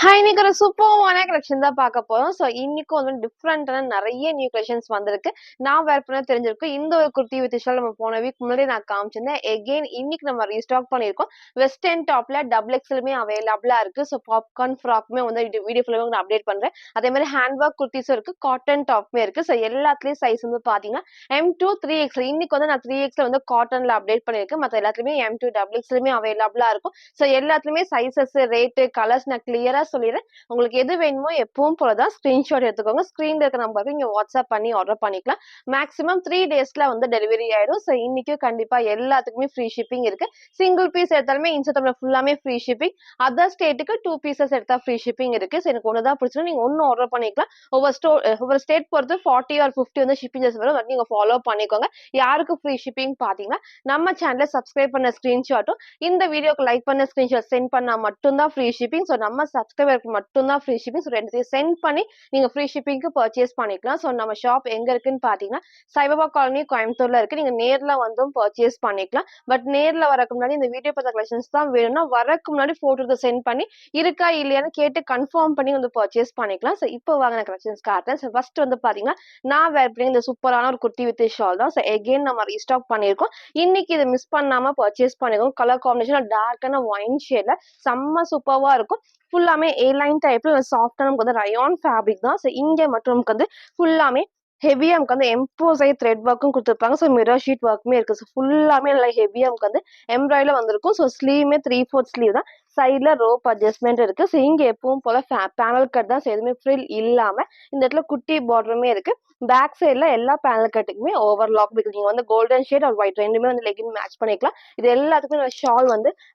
இன்னைக்கு ஒரு சூப்பர்வான கலெக்ஷன் தான் பார்க்க போறோம். இன்னைக்கும் டிஃபரெண்டான நெறைய நியூ கலெக்ஷன்ஸ் வந்திருக்கு. நான் வேர் பண்ண தெரிஞ்சிருக்கு. இந்த ஒரு குர்த்தி வித் ஷால் நம்ம போன வீக் முன்னாடியே நான் காமிச்சிருந்தேன். எகைன் இன்னைக்கு நம்ம ரீஸ்டாக் பண்ணியிருக்கோம். வெஸ்டர்ன் டாப்ல டபுள் எக்ஸ்எலுமே அவைலபிளா இருக்கு. பாப்கார்ன் ஃப்ராக்குமே வீடியோ ஃபுல்லாவே நான் அப்டேட் பண்றேன். அதே மாதிரி ஹேண்ட் ஒர்க் குர்த்திஸும் இருக்கு. காட்டன் டாப்புமே இருக்கு. எல்லாத்துலயும் சைஸ் பாத்தீங்கன்னா M2 3X. இன்னைக்கு நான் 3X காட்டன்ல அப்டேட் பண்ணியிருக்கேன். மத்த எல்லாத்துலயுமே M2 டபுள் எக்ஸ்எலுமே அவைலபிளா இருக்கும். எல்லாத்துலயுமே சைசஸ், ரேட்டு, கலர்ஸ் நான் கிளியரா சொல்லிடுறேன். உங்களுக்கு எது வேணுமோ எப்பவும் போலதான் ஸ்கிரீன்ஷாட் எடுத்துக்கோங்க. ஸ்கிரீன்ல இருக்க நம்பருக்கு நீங்க வாட்ஸ்அப் பண்ணி ஆர்டர் பண்ணிக்கலாம். மேக்ஸிமம் 3 டேஸ்ல டெலிவரி ஆயிடும். இன்னைக்கு கண்டிப்பா எல்லாத்துக்குமே ஃப்ரீ ஷிப்பிங் இருக்கு. சிங்கிள் பீஸ் எடுத்தாலுமே இன்ஸ்டாகிராம்ல ஃபுல்லாமே ஃப்ரீ ஷிப்பிங். அதர் ஸ்டேட்டுக்கு 2 பீசஸ் எடுத்தா ஃப்ரீ ஷிப்பிங் இருக்கு. எனக்கு ஒண்ணுதான் பிடிச்சா நீங்க ஒன்னு ஆர்டர் பண்ணிக்கலாம். ஒவ்வொரு ஸ்டேட் பொறுத்து 40 ஆர் 50 ஷிப்பிங் சார்ஜ் வரும். நீங்க ஃபாலோ பண்ணிக்கோங்க. யாருக்கு ஃப்ரீ ஷிப்பிங் பாத்தீங்கன்னா நம்ம சேனலை சப்ஸ்கிரைப் பண்ண ஸ்கிரீன்ஷாட்டும் இந்த வீடியோக்கு லைக் பண்ண ஸ்கிரீன்ஷாட் சென்ட் பண்ணா மட்டும்தான் ஃப்ரீ ஷிப்பிங். நம்ம சப்ஸ்கிரைபருக்கு மட்டும்தான் ஃப்ரீ ஷிப்பிங். ரெண்டுத்தையும் சென்ட் பண்ணி நீங்க ஃப்ரீ ஷிப்பிங்க்கு பர்ச்சேஸ் பண்ணிக்கலாம். நம்ம ஷாப் எங்க இருக்குன்னு பாத்தீங்கன்னா சாய்பாபா காலனி கோயம்புத்தூர்ல இருக்கு. நீங்க நேர்ல பர்ச்சேஸ் பண்ணிக்கலாம். பட் நேர்ல வரக்கு முன்னாடி இந்த வீடியோ பார்த்த கலெக்ஷன்ஸ் தான் வேணும்னா வரக்கு முன்னாடி போட்டோ சென்ட் பண்ணி இருக்கா இல்லையான்னு கேட்டு கன்ஃபார்ம் பண்ணி பர்ச்சேஸ் பண்ணிக்கலாம். இப்போ வாங்கின கலெக்ஷன்ஸ் காட்டுறேன். ஃபர்ஸ்ட் பாத்தீங்கன்னா நான் வேர் பண்ணி இந்த சூப்பரான ஒரு குர்த்தி வித் ஷால் தான். எகைன் நம்ம ரீஸ்டாக் பண்ணிருக்கோம். இன்னைக்கு இதை மிஸ் பண்ணாம பர்ச்சேஸ் பண்ணிருக்கோம். கலர் காம்பினேஷன் டார்க்கான ஒயின் ஷேட்ல செம்ம சூப்பர்வா இருக்கும். ஃபுல்லாமே ஏ லைன் டைப்ல சாஃப்டான நமக்கு ரயான் ஃபேப்ரிக் தான். இங்க மட்டும் நமக்கு ஃபுல்லாமே ஹெவியா நமக்கு எம்போசை த்ரெட் ஒர்க்கும் கொடுத்துருப்பாங்க. மிரர் ஷீட் ஒர்க்குமே இருக்கு. ஃபுல்லாமே நல்லா ஹெவியா நமக்கு எம்ப்ராய்டர் வந்திருக்கும். ஸ்லீவுமே 3/4 ஸ்லீவ் தான். சைட்ல ரோப் அட்ஜஸ்ட்மெண்ட் இருக்கு. இங்க எப்பவும் போல பேனல் கட் தான். எதுவுமே ஃப்ரில் இல்லாம இந்த இடத்துல குட்டி பார்டருமே இருக்கு. பேக் சைட்ல எல்லா பேனல் கட்டுக்குமே ஓவர்லாக் இருக்கு. நீங்க கோல்டன் ஷேட் ஆர் ஒயிட் ரெண்டுமே லெகின் மேட்ச் பண்ணிக்கலாம். இது எல்லாத்துக்குமே ஷால்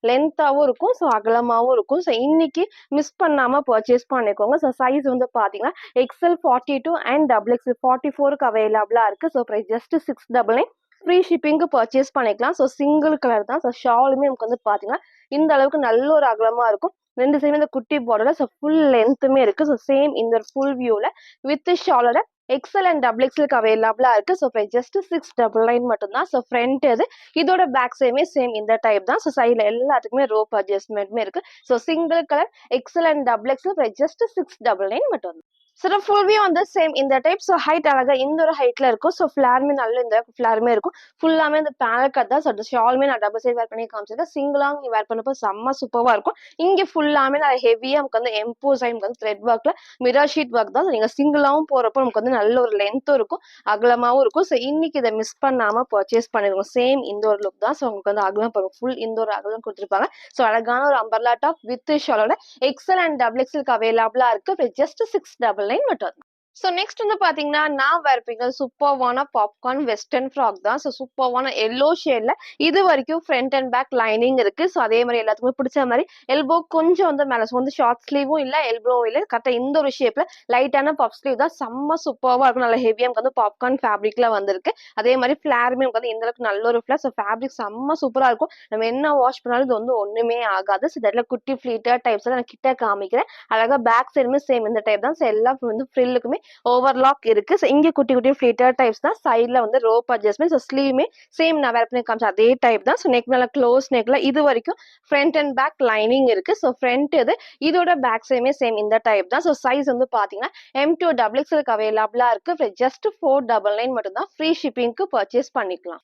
லென்த்தாவும் இருக்கும். அகலமாவும் இருக்கும். இன்னைக்கு மிஸ் பண்ணாம பர்ச்சேஸ் பண்ணிக்கோங்க. சைஸ் பாத்தீங்கன்னா XL 42 அண்ட் XXL 44க்கு அவைலபிளா இருக்கு. Price just 699. ஃப்ரீ ஷிப்பிங்க்கு பர்ச்சேஸ் பண்ணிக்கலாம். சிங்கிள் கலர் தான். ஷாலுமே நமக்கு பாத்தீங்கன்னா இந்த அளவுக்கு நல்ல ஒரு அகலமா இருக்கும். ரெண்டு சைடுமே இந்த குட்டி பார்டர்ல ஃபுல் லென்த்துமே இருக்கு. சேம் இந்த ஃபுல் வியூல வித் ஷாலோட XL அண்ட் XXLக்கு அவைலபிளா இருக்கு. பிரைஸ் ஜஸ்ட் 699 மட்டும்தான். ஃப்ரண்ட் இதோட பேக் சைடுமே சேம் இந்த டைப் தான். சைட்ல எல்லாத்துக்குமே ரோப் அட்ஜஸ்ட்மெண்ட்மே இருக்கு. Single colour XL and XXL price just 699 மட்டும். ஃபுல் வியூ சேம் இந்த டைப். ஹைட் அழகா இந்த ஒரு ஹைட்ல இருக்கும். ஃபிளாருமே நல்ல இந்த ஃபிளாருமே இருக்கும். ஃபுல்லாமே இந்த பேனல் கட் தான். ஷாலுமே நான் டபுள் சைட் வேர் பண்ணி காமிச்சிருக்கேன். சிங்கிளா நீங்க வேர் பண்ணப்போ செம்ம சூப்பரா இருக்கும். இங்க ஃபுல்லாமே நான் ஹெவியா நமக்கு எம்போஸ் நமக்கு த்ரெட் ஒர்க்ல மிரர் ஷீட் ஒர்க் தான். நீங்க சிங்கிளாவும் போறப்போ நமக்கு நல்ல ஒரு லென்த்தும் இருக்கும், அகலமாவும் இருக்கும். இன்னைக்கு இதை மிஸ் பண்ணாம பர்ச்சேஸ் பண்ணிருக்கோம். சேம் இந்த ஒரு லுக் தான். உங்களுக்கு அகலம் போறோம். ஃபுல் இந்த ஒரு அகலம் கொடுத்துருப்பாங்க. அழகான ஒரு அம்பர்லா டாப் வித் ஷாலோட XL அண்ட் XXLக்கு அவைலபிளா இருக்கு. ஜஸ்ட் 699 மட்டும். நெக்ஸ்ட் பாத்தீங்கன்னா நான் வேர் பண்ண சூப்பர்வான பாப்கார்ன் வெஸ்டர்ன் ஃப்ராக் தான். சூப்பர்வான எல்லோ ஷேட்ல இது வரைக்கும் ஃப்ரண்ட் அண்ட் பேக் லைனிங் இருக்கு. அதே மாதிரி எல்லாத்துக்குமே பிடிச்ச மாதிரி எல்போ கொஞ்சம் மேல ஷார்ட் ஸ்லீவும் இல்ல, எல்போவும் இல்ல. கரெக்டா இந்த ஒரு ஷேப்ல லைட்டான பப் ஸ்லீவ் தான். செம்ம சூப்பர்வா இருக்கும். நல்ல ஹெவியா பாப்கார்ன் ஃபேப்ரிக்ல வந்திருக்கு. அதே மாதிரி ஃபிளாருமே இந்த அளவுக்கு நல்ல ஒரு ஃபிளார். ஃபேப்ரிக் செம்ம சூப்பரா இருக்கும். நம்ம என்ன வாஷ் பண்ணாலும் இது ஒண்ணுமே ஆகாது. இதுல குட்டி ஃபிளீட்டர் டைப்ஸ் நான் கிட்ட காமிக்கிறேன். அழகா பேக் சைடுமே சேம் இந்த டைப் தான். எல்லாம் ஃப்ரில்லுக்குமே ஓவர்லாக் இருக்கு. இங்க குட்டி குட்டி ஃபிளீட்டர் டைப்ஸ் தான். சைட்ல ரோப் அட்ஜஸ்ட்மெண்ட். ஸ்லீவுமே சேம் நான் வேர் பண்ணி காமிச்ச அதே டைப் தான். நெக் மேல க்ளோஸ் நெக்ல இது வரைக்கும் ஃப்ரண்ட் அண்ட் பேக் லைனிங் இருக்கு. ஃப்ரண்ட் இதோட பேக் சைடுமே சேம் இந்த டைப் தான். சைஸ் பாத்தீங்கன்னா M2 XXLக்கு அவைலபிளா இருக்கு. ஜஸ்ட் 499 மட்டும் தான். ஃப்ரீ ஷிப்பிங்க்கு பர்ச்சேஸ் பண்ணிக்கலாம்.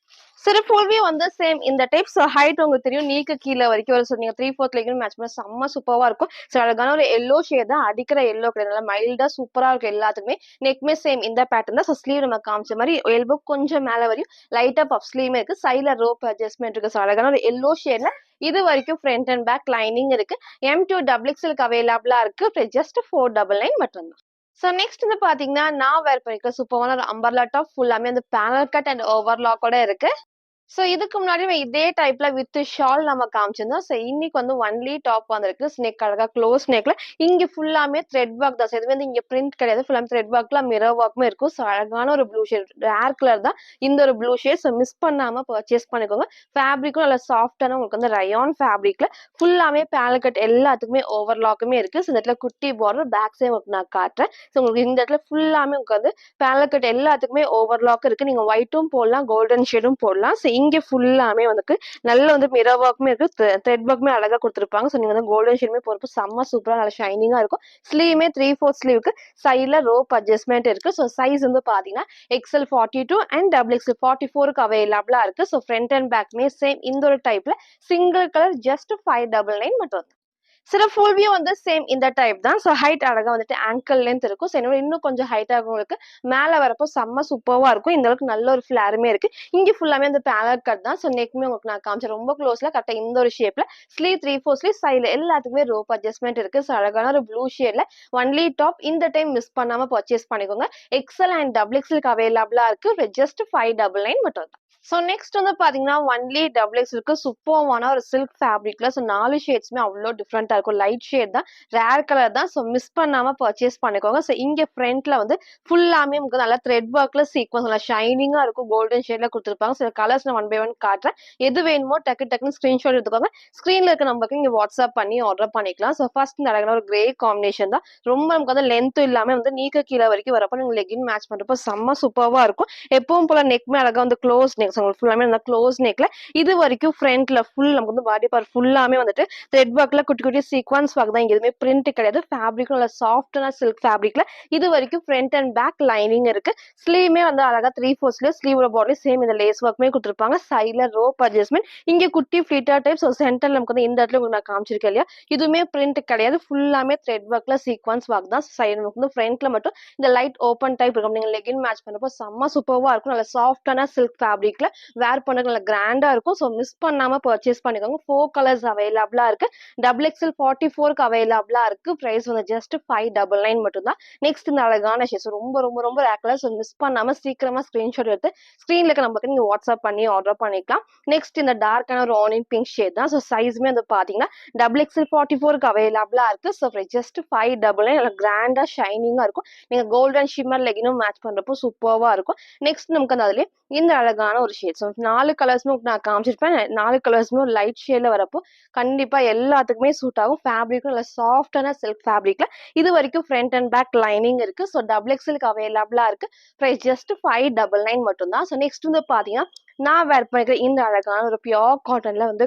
ஃபுல்வே சேம் இந்த டைப். ஹைட் உங்களுக்கு தெரியும், நீக்கு கீழே வரைக்கும் நீங்க 3/4 லெகின் மேட்ச் பண்ண செம்ம சூப்பரா இருக்கும். அழகான ஒரு எல்லோ ஷேட் தான். அடிக்கிற எல்லோ கிடையாது, நல்லா மைல்டா சூப்பரா இருக்கும் எல்லாத்துக்குமே. நெக்மே சேம் இந்த பேட்டர்ன் தான். ஸ்லீவ் நம்ம காமிச்ச மாதிரி எல்போ கொஞ்சம் மேல வரையும் லைட்டா பப் ஸ்லீவ் இருக்கு. சைட்ல ரோப் அட்ஜஸ்ட்மெண்ட் இருக்கு. அழகான ஒரு எல்லோ ஷேட்ல இது வரைக்கும் ஃப்ரண்ட் அண்ட் பேக் லைனிங் இருக்கு. M2 XXLக்கு அவைலபிளா இருக்கு. ஜஸ்ட் 499 மட்டும் தான். நெக்ஸ்ட் பாத்தீங்கன்னா நான் வேர் பண்ணிருக்க சூப்பரான ஒரு அம்பர்லா டாப். ஃபுல்லாமே அந்த பேனல் கட் அண்ட் ஓவர்லாக்கோட இருக்கு. இதுக்கு முன்னாடி இதே டைப்ல வித் ஷால் நம்ம காமிச்சிருந்தோம். இன்னைக்கு ஒன்லி டாப் வந்திருக்கு. ஸ்னெக் அழகா க்ளோஸ் நெக்ல இங்க ஃபுல்லாமே த்ரெட் ஒர்க் தான். இது இங்க பிரிண்ட் கிடையாது. ஃபுல்லாமே த்ரெட் ஒர்க்ல மிரர் ஒர்க்குமே இருக்கும். அழகான ஒரு ப்ளூ ஷேட், ரேர் கலர் தான் இந்த ஒரு ப்ளூ ஷேட். மிஸ் பண்ணாம பர்ச்சேஸ் பண்ணிக்கோங்க. ஃபேப்ரிக்கும் நல்லா சாஃப்டான உங்களுக்கு ரயான் ஃபேப்ரிக்ல ஃபுல்லாமே பேனல் கட் எல்லாத்துக்குமே ஓவர்லாக்குமே இருக்கு. இந்த இடத்துல குட்டி பார்டர் பேக் சைடு நான் காட்டுறேன். உங்களுக்கு இந்த இடத்துல ஃபுல்லாமே உங்களுக்கு பேனல் கட் எல்லாத்துக்குமே ஓவர்லாக் இருக்கு. நீங்க ஒயிட்டும் போடலாம், கோல்டன் ஷேடும் போடலாம். இங்க ஃபுல்லாமே வந்து நல்ல வந்து மிரர் ஒர்க்குமே இருக்கு, த்ரெட் ஒர்க்குமே அழகா குடுத்துருப்பாங்க. ஸோ நீங்க வந்து கோல்டன் ஷேடுமே போறப்போ செம்ம சூப்பரா நல்லா ஷைனிங்கா இருக்கும். ஸ்லீவுமே 3/4 ஸ்லீவுக்கு சைடுல ரோப் அட்ஜஸ்ட்மெண்ட் இருக்கு. ஸோ சைஸ் வந்து பாத்தீங்கன்னா எக்ஸ்எல் 42 அண்ட் டபுள் எக்ஸ்எல் 44க்கு அவைலபிளா இருக்கு. ஸோ ஃப்ரண்ட் அண்ட் பேக்மே சேம் இந்த ஒரு டைப்ல சிங்கிள் கலர் ஜஸ்ட் 599 மட்டும். சில ஃபுல் வியூ வந்து சேம் இந்த டைப் தான். ஸோ ஹைட் அழகா வந்துட்டு ஆங்கிள் லென்த் இருக்கும். ஸோ என்னோட இன்னும் கொஞ்சம் ஹைட்டா இருக்கவங்களுக்கு மேல வரப்போ செம்ம சூப்பர்வா இருக்கும். இந்த அளவுக்கு நல்ல ஒரு ஃபிளாருமே இருக்கு. இங்க ஃபுல்லாமே அந்த பேனல் கட் தான். ஸோ நெக்குமே உங்களுக்கு நான் காமிச்சேன். ரொம்ப க்ளோஸ்ல கரெக்டா இந்த ஒரு ஷேப்ல ஸ்லீவ் 3/4 ஸ்லீவ் சைடுல எல்லாத்துக்குமே ரோப் அட்ஜஸ்ட்மெண்ட் இருக்கு. ஸோ அழகான ஒரு ப்ளூ ஷேட்ல ஒன்லி டாப் இந்த டைம் மிஸ் பண்ணாம பர்ச்சேஸ் பண்ணிக்கோங்க. எக்ஸ்எல் அண்ட் டபுள் எக்ஸ்எல்க்கு அவைலபிளா இருக்கு. ஜஸ்ட் 599 மட்டும் தான். ஸோ நெக்ஸ்ட் வந்து பாத்தீங்கன்னா ஒன்லி டபுள் எக்ஸ் இருக்கு. சூப்பர்வான ஒரு சில்க் ஃபேப்ரிக்ல. ஸோ 4 ஷேட்ஸ்மே அவ்வளோ டிஃப்ரெண்டா இருக்கும். லைட் ஷேட் தான், ரேர் கலர் தான். ஸோ மிஸ் பண்ணாம பர்ச்சேஸ் பண்ணிக்கோங்க. ஸோ இங்க ஃப்ரண்ட்ல வந்து ஃபுல்லாமே உங்களுக்கு நல்லா த்ரெட் ஒர்க்ல சீக்வன்ஸ் நல்லா ஷைனிங்கா இருக்கும். கோல்டன் ஷேட்ல கொடுத்துருப்பாங்க. சில கலர்ஸ் நான் 1 பை 1 காட்டுறேன். எது வேணுமோ டக்குன்னு ஸ்கிரீன்ஷாட் எடுத்துக்கோங்க. ஸ்கிரீன்ல இருக்க நம்பருக்கு இங்க வாட்ஸ்அப் பண்ணி ஆர்டர் பண்ணிக்கலாம். ஸோ ஃபர்ஸ்ட் இந்த அழகான ஒரு கிரே காம்பினேஷன் தான். ரொம்ப நமக்கு வந்து லென்த் இல்லாம வந்து நீக்க கீழே வரைக்கும் வரப்போ நீங்க லெகின் மேட்ச் பண்றப்போ செம்ம சூப்பர்வா இருக்கும். எப்பவும் போல நெக்மே அழகா வந்து க்ளோஸ் நெக் ஃபுல்லாமே அந்த க்ளோஸ் நெக்ல இது வரைக்கும் ஃப்ரண்ட்ல ஃபுல் நமக்கு வந்து பாடி பார்ட் ஃபுல்லாமே வந்துட்டு த்ரெட் ஒர்க்ல குட்டி குட்டி சீக்வன்ஸ் ஒர்க் தான். இங்க எதுவுமே பிரிண்ட் கிடையாது. ஃபேப்ரிக்கும் நல்ல சாஃப்டான சில்க் ஃபேப்ரிக்ல இது வரைக்கும் ஃப்ரண்ட் அண்ட் பேக் லைனிங் இருக்கு. ஸ்லீவ்மே வந்து அழகா 3/4 ஸ்லீவ், ஸ்லீவோட பாடி சேம் இந்த லேஸ் ஒர்க்குமே கொடுத்துருப்பாங்க. சைட்ல ரோப் அட்ஜஸ்ட்மெண்ட் இங்க குட்டி ஃபிளீட்டர் டைப். ஸோ சென்டர்ல நமக்கு வந்து இந்த இடத்துல உங்களுக்கு நான் காமிச்சிருக்கேன் இல்லையா, இதுவுமே பிரிண்ட் கிடையாது. ஃபுல்லாமே த்ரெட் ஒர்க்ல சீக்வன்ஸ் ஒர்க் தான். சைடு நமக்கு வந்து ஃப்ரண்ட்ல மட்டும் இந்த லைட் ஓப்பன் டைப் இருக்கும். நீங்க லெகின் மேட்ச் பண்றப்போ செம்ம சூப்பர்வா இருக்கும். நல்ல சாஃப்டான சில்க் ஃபேப்ரிக்ல வேர் பண்ண நல்ல கிராண்டா இருக்கும். ஸோ மிஸ் பண்ணாம பர்ச்சேஸ் பண்ணிக்கோங்க. 4 கலர்ஸ் அவைலபிளா இருக்கு. டபுள் எக்ஸ்எல் 44க்கு அவைலபிளா இருக்கு. பிரைஸ் வந்து ஜஸ்ட் 599 மட்டும் தான். நெக்ஸ்ட் இந்த அழகான ஷேட்ஸ் ரொம்ப ரொம்ப ரொம்ப ரேர் கலர். ஸோ மிஸ் பண்ணாம சீக்கிரமா ஸ்கிரீன்ஷாட் எடுத்து ஸ்கிரீன்ல இருக்க நம்பருக்கு நீங்க வாட்ஸ்அப் பண்ணி ஆர்டர் பண்ணிக்கலாம். நெக்ஸ்ட் இந்த டார்க்கான ஒரு ஆனியன் பிங்க் ஷேட் தான். ஸோ சைஸ்மே வந்து பாத்தீங்கன்னா டபுள் எக்ஸ்எல் 44க்கு அவைலபிளா இருக்கு. ஸோ ஜஸ்ட் 599 நல்ல கிராண்டா ஷைனிங்கா இருக்கும். நீங்க கோல்டன் ஷிம்மர் லெகினும் மேட்ச் பண்றப்போ சூப்பர்வா இருக்கும். நெக்ஸ்ட் நமக்கு அந்த அதுலயே இந்த அழகான ஒரு ஷேட். ஸோ 4 கலர்ஸ்மே நான் காமிச்சிருப்பேன். 4 கலர்ஸ்மே ஒரு லைட் ஷேட்ல வரப்போ கண்டிப்பா எல்லாத்துக்குமே சூட் ஆகும். ஃபேப்ரிக்கும் நல்ல சாஃப்டான சில்க் ஃபேப்ரிக்ல இது வரைக்கும் ஃப்ரண்ட் அண்ட் பேக் லைனிங் இருக்கு. ஸோ டபுள் எக்ஸ்எல்க்கு அவைலபிளா இருக்கு. பிரைஸ் ஜஸ்ட் 599 மட்டும் தான். ஸோ நெக்ஸ்ட் வந்து பாத்தீங்கன்னா நான் வேர் பண்ணிக்கிற இந்த அழகான ஒரு பியோர் காட்டன்ல வந்து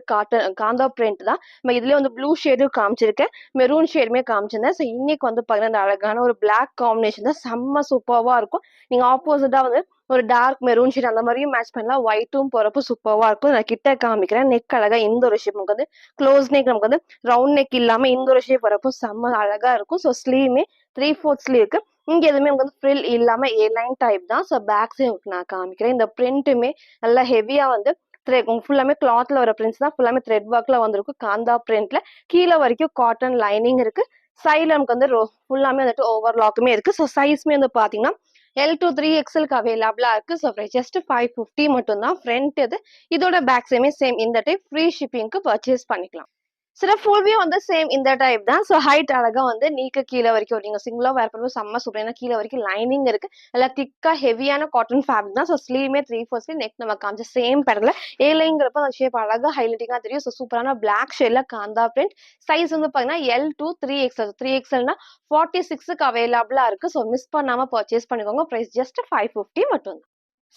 காந்தா பிரிண்ட் தான். நம்ம இதுலயே வந்து ப்ளூ ஷேடும் காமிச்சிருக்கேன், மெரூன் ஷேடுமே காமிச்சிருந்தேன். ஸோ இன்னைக்கு வந்து பாத்தீங்கன்னா இந்த அழகான ஒரு பிளாக் காம்பினேஷன் தான் செம்ம சூப்பர்வா இருக்கும். நீங்க ஆப்போசிட்டா வந்து ஒரு டார்க் மெரூன் ஷேட் அந்த மாதிரியும் மேட்ச் பண்ணலாம். ஒயிட்டும் போறப்போ சூப்பர்வா இருக்கும். நான் கிட்ட காமிக்கிறேன். நெக் அழகா இந்த ஒரு ஷேப் நமக்கு வந்து க்ளோஸ் நெக், நமக்கு வந்து ரவுண்ட் நெக் இல்லாம இந்த ஒரு ஷேப் வரப்போ செம்ம அழகா இருக்கும். ஸோ ஸ்லீவ்மே 3/4 ஸ்லீவ் இருக்கு. இங்க எதுவுமே உங்களுக்கு வந்து ஃப்ரில் இல்லாம ஏ லைன் டைப் தான். ஸோ பேக் சைடு நான் காமிக்கிறேன். இந்த பிரிண்ட்டுமே நல்லா ஹெவியா வந்து ஃபுல்லாமே கிளாத்ல வர பிரிண்ட்ஸ் தான். ஃபுல்லாமே த்ரெட் ஒர்க்ல வந்திருக்கும். காந்தா பிரிண்ட்ல கீழே வரைக்கும் காட்டன் லைனிங் இருக்கு. சைட்ல நமக்கு வந்து ஃபுல்லாமே வந்துட்டு ஓவர்லாக்குமே இருக்கு. ஸோ சைஸ்மே வந்து பாத்தீங்கன்னா எல் டு 3XLக்கு அவைலபிளா இருக்கு. ஸோ ஜஸ்ட் 550 மட்டும் தான். ஃப்ரண்ட் இது, இதோட பேக் சைடுமே சேம் இந்த டைப் ஃப்ரீ ஷிப்பிங்க்கு பர்ச்சேஸ் பண்ணிக்கலாம். சில ஃபுல் வியூ வந்து சேம் இந்த டைப் தான். ஸோ ஹைட் அழகா வந்து நீக்க கீழே வரைக்கும் நீங்க சிங்கிளா வேர் பண்ணும்போது செம்ம சூப்பர். ஏன்னா கீழே வரைக்கும் லைனிங் இருக்கு. நல்லா திக்கா ஹெவியான காட்டன் ஃபேப்ரிக் தான். ஸோ ஸ்லீவ்மே 3/4 நெக் நம்ம காமிச்ச சேம் பேட்டர்ல ஏலைங்கிறப்ப அந்த ஷேப் அழகா ஹைலைட்டிங்கா தெரியும். ஸோ சூப்பரான பிளாக் ஷேட்ல காந்தா பிரிண்ட். சைஸ் வந்து பாத்தீங்கன்னா எல் டு 3XL. 3XLனா 46க்கு அவைலபிளா இருக்கு. ஸோ மிஸ் பண்ணாம பர்ச்சேஸ் பண்ணிக்கோங்க. பிரைஸ் ஜஸ்ட் 550 மட்டும்.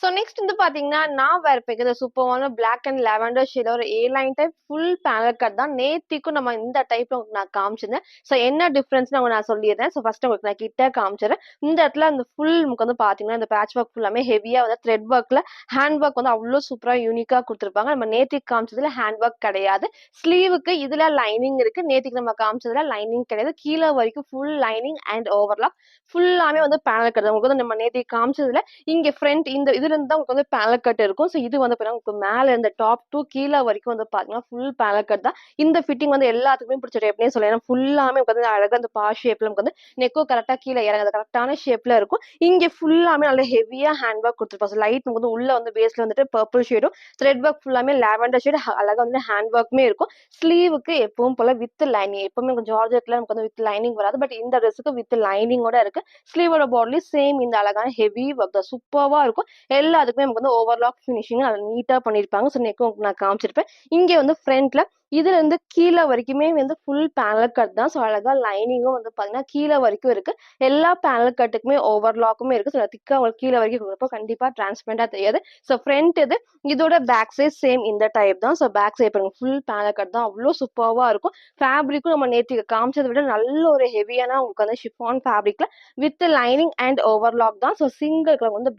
ஸோ நெக்ஸ்ட் வந்து பாத்தீங்கன்னா நான் வேர் பண்ணிக்கிற சூப்பரான பிளாக் அண்ட் லாவெண்டர் ஷேட்ல ஒரு A line type full panel cut தான். நேத்திக்கும் நம்ம இந்த டைப்ல உங்களுக்கு நான் காமிச்சிருந்தேன். ஸோ என்ன டிஃபரன்ஸ்னு நான் சொல்லிடுறேன். ஸோ ஃபர்ஸ்ட் உங்களுக்கு நான் கிட்ட காமிச்சிடுறேன். இந்த இடத்துல அந்த ஃபுல் நமக்கு வந்து பாத்தீங்கன்னா இந்த பேட்ச் ஒர்க் ஃபுல்லாமே ஹெவியா வந்து த்ரெட் ஒர்க்ல ஹேண்ட் ஒர்க் வந்து அவ்வளோ சூப்பரா யூனிக்கா கொடுத்துருப்பாங்க. நம்ம நேத்திக்கு காமிச்சதுல ஹேண்ட் ஒர்க் கிடையாது. ஸ்லீவுக்கு இதுல லைனிங் இருக்கு. நேத்திக்கு நம்ம காமிச்சதுல லைனிங் கிடையாது. கீழே வரைக்கும் ஃபுல் லைனிங் அண்ட் ஓவர்லாக் ஃபுல்லாமே வந்து பேனல் கட். உங்களுக்கு வந்து நம்ம நேத்திக்கு காமிச்சதுல இங்க ஃப்ரண்ட் இந்த இதுல இருந்து தான் உங்களுக்கு வந்து பேனல் கட் இருக்கும். ஸோ இது வந்து உங்களுக்கு மேல இந்த டாப் டு கீழே வரைக்கும் வந்து பாத்தீங்கன்னா ஃபுல் பேனல் கட் தான். இந்த ஃபிட்டிங் வந்து எல்லாத்துக்குமே பிடிச்ச எப்படின்னு சொல்லலாம். ஏன்னா ஃபுல்லாமே வந்து அழகா அந்த பா ஷேப்ல நமக்கு வந்து நெக்கோ கரெக்டா கீழே இறங்குது கரெக்டான ஷேப்ல இருக்கும். இங்க ஃபுல்லாமே நல்ல ஹெவியா ஹேண்ட் ஒர்க் கொடுத்துருப்பாங்க. லைட் நமக்கு வந்து உள்ள வந்து பேஸ்ல வந்துட்டு பர்பிள் ஷேடும் த்ரெட் ஒர்க் ஃபுல்லாமே லாவெண்டர் ஷேட் அழகா வந்து ஹேண்ட் ஒர்க்குமே இருக்கும். ஸ்லீவுக்கு எப்பவும் போல வித் லைனிங். எப்பவுமே கொஞ்சம் ஜார்ஜெட்ல நமக்கு வந்து வித் லைனிங் வராது. பட் இந்த ட்ரெஸ்ஸுக்கு வித் லைனிங்கோட இருக்கு. ஸ்லீவோட பாடி சேம் இந்த அழகான ஹெவி ஒர்க் தான். சூப்பர்வா இருக்கும். எல்லாத்துக்குமே நமக்கு வந்து ஓவர்லாக் ஃபினிஷிங் அதை நீட்டா பண்ணிருப்பாங்க. ஸோ நெக்கும் நான் காமிச்சிருப்பேன். இங்க வந்து ஃப்ரண்ட்ல இதுல இருந்து கீழ வரைக்குமே வந்து ஃபுல் பேனல் கட் தான். ஸோ அழகா லைனிங்கும் வந்து பார்த்தீங்கன்னா, கீழ வரைக்கும் இருக்கு. எல்லா பேனல் கட்டுக்குமே ஓவர்லாக்குமே இருக்கு. ஸோ திக்கா உங்களுக்கு கீழ வரைக்கும் குடுக்குறப்போ கண்டிப்பா டிரான்ஸ்பரண்டா தெரியாது. ஸோ ஃப்ரண்ட் இது. இதோட பேக் சைட் சேம் இந்த டைப் தான். ஸோ பேக் சைட் பாருங்க ஃபுல் பேனல் கட் தான். அவ்ளோ சூப்பர்வா இருக்கும். ஃபேப்ரிக்கும் நம்ம நேத்திக்கு காமிச்சத விட நல்ல ஒரு ஹெவியான உங்களுக்கு வந்து ஷிஃபான் ஃபேப்ரிக்ல வித் லைனிங் அண்ட் ஓவர்லாக் தான். ஸோ சிங்கிள் கலர் வந்து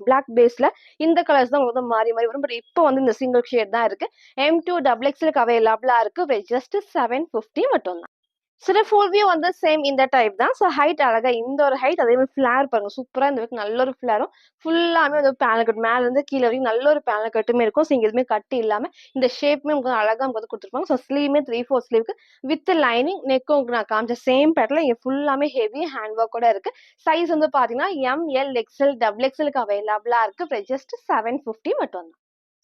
பிளாக் பேஸ்ல இந்த கலர்ஸ் தான் உங்களுக்கு வந்து மாறி மாறி வரும். பட் இப்போ வந்து இந்த சிங்கிள் ஷேட் தான் இருக்கு. M2 டபுள் எக்ஸ்எல்க்கு அவைலபிளா இருக்கு. ஜஸ்ட் 750 மட்டும் தான். சில ஃபுல் வியூ வந்து சேம் இந்த டைப் தான். ஸோ ஹைட் அழகா இந்த ஒரு ஹைட் அதே மாதிரி ஃபிளேர் பாருங்க சூப்பரா இந்த நல்ல ஒரு ஃபிளேரும் ஃபுல்லாமே வந்து பேனல் கட் மேல இருந்து கீழ வரைக்கும் நல்ல ஒரு பேனல் கட்டுமே இருக்கும். ஸோ இங்க எதுவுமே கட்டு இல்லாம இந்த ஷேப்புமே உங்களுக்கு அழகா நமக்கு வந்து கொடுத்துருப்பாங்க. ஸோ ஸ்லீவுமே 3/4 ஸ்லீவுக்கு வித் லைனிங் நெக்கும் உங்களுக்கு நான் காமிச்ச சேம் பேட்டர்ல இங்க ஃபுல்லாமே ஹெவி ஹேண்ட் ஒர்க் கூட இருக்கு. சைஸ் வந்து பாத்தீங்கன்னா ML XL டபுள் எக்ஸ்எல்க்கு அவைலபிளா இருக்கு. ஜஸ்ட் 750 மட்டும் தான்.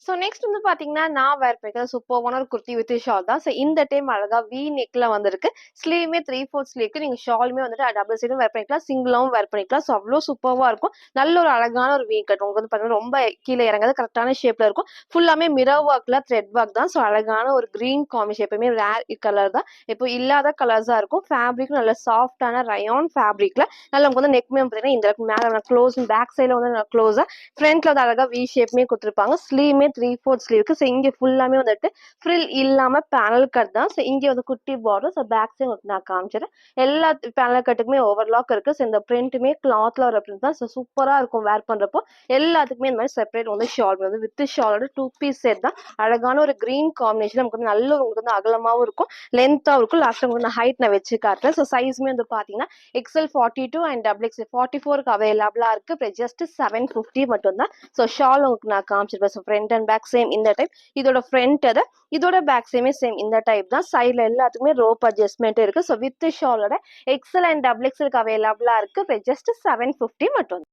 ஸோ நெக்ஸ்ட் வந்து பார்த்தீங்கன்னா, நான் வேர் பண்ணியிருக்கிற சூப்பர்வான ஒரு குர்த்தி வித் ஷால் தான். ஸோ இந்த டைம் அழகா வி நெக்ல வந்திருக்கு. ஸ்லீவுமே 3/4 ஸ்லீவ்க்கு நீங்க ஷாலுமே வந்துட்டு டபுள் சைடும் வேர் பண்ணிக்கலாம். சிங்கிளாவும் வேர் பண்ணிக்கலாம். ஸோ அவ்ளோ சூப்பர்வா இருக்கும். நல்ல ஒரு அழகான ஒரு வி கட். உங்களுக்கு வந்து பார்த்தீங்கன்னா, ரொம்ப கீழ இறங்காது கரெக்டான ஷேப்ல இருக்கும். ஃபுல்லாமே மிரர் ஒர்க்ல த்ரெட் ஒர்க் தான். ஸோ அழகான ஒரு கிரீன் காம்பினேஷன் எப்பவுமே ரேர் கலர் தான். இப்போ இல்லாத கலர்ஸா இருக்கும். ஃபேப்ரிக்கும் நல்ல சாஃப்டான ரயான் ஃபேப்ரிக்ல நல்லா நமக்கு வந்து நெக்மே பார்த்தீங்கன்னா, இந்த அளவுக்கு மேல க்ளோஸ் பேக் சைடுல வந்து க்ளோஸா ஃப்ரண்ட்ல வந்து அழகா வி ஷேப்மே கொடுத்துருப்பாங்க. ஸ்லீவுமே 3/4 ஸ்லீவ்க்கு. ஸோ இங்க ஃபுல்லாமே வந்துட்டு ஃப்ரில் இல்லாம பேனல் கட் தான். ஸோ இங்க வந்து குட்டி பார்டர். ஸோ பேக் சைடு உங்களுக்கு நான் காமிச்சிடுறேன். எல்லா பேனல் கட்டுக்குமே ஓவர்லாக் இருக்கு. ஸோ இந்த பிரிண்ட்டுமே கிளாத்ல வர பிரிண்ட் தான். ஸோ சூப்பரா இருக்கும் வேர் பண்றப்போ. எல்லாத்துக்குமே இந்த மாதிரி செப்பரேட் வந்து ஷால் வந்து வித் ஷாலோட 2 பீஸ் செட் தான். அழகான ஒரு கிரீன் காம்பினேஷன் நமக்கு வந்து நல்ல உங்களுக்கு வந்து அகலமாவும் இருக்கும், லென்த்தாவும் இருக்கும். லாஸ்ட் உங்களுக்கு நான் ஹைட் நான் வச்சு காட்டுறேன். ஸோ சைஸ்மே வந்து பாத்தீங்கன்னா XL 42 அண்ட் XXL 44க்கு அவைலபிளா இருக்கு. ஜஸ்ட் 750 மட்டும் தான். ஸோ ஷால் உங்களுக்கு நான் காமிச்சிருப்பேன். So front and back same இந்த டைப். இதோட ஃப்ரண்ட் அது. இதோட பேக் சேமே சேம் இந்த டைப் தான். சைட்ல எல்லாத்துக்குமே ரோப் அட்ஜஸ்ட்மெண்ட் இருக்கு. ஸோ வித் ஷாலோட XL அண்ட் XXLக்கு அவைலபிளா இருக்கு. ஜஸ்ட் 750 மட்டும்.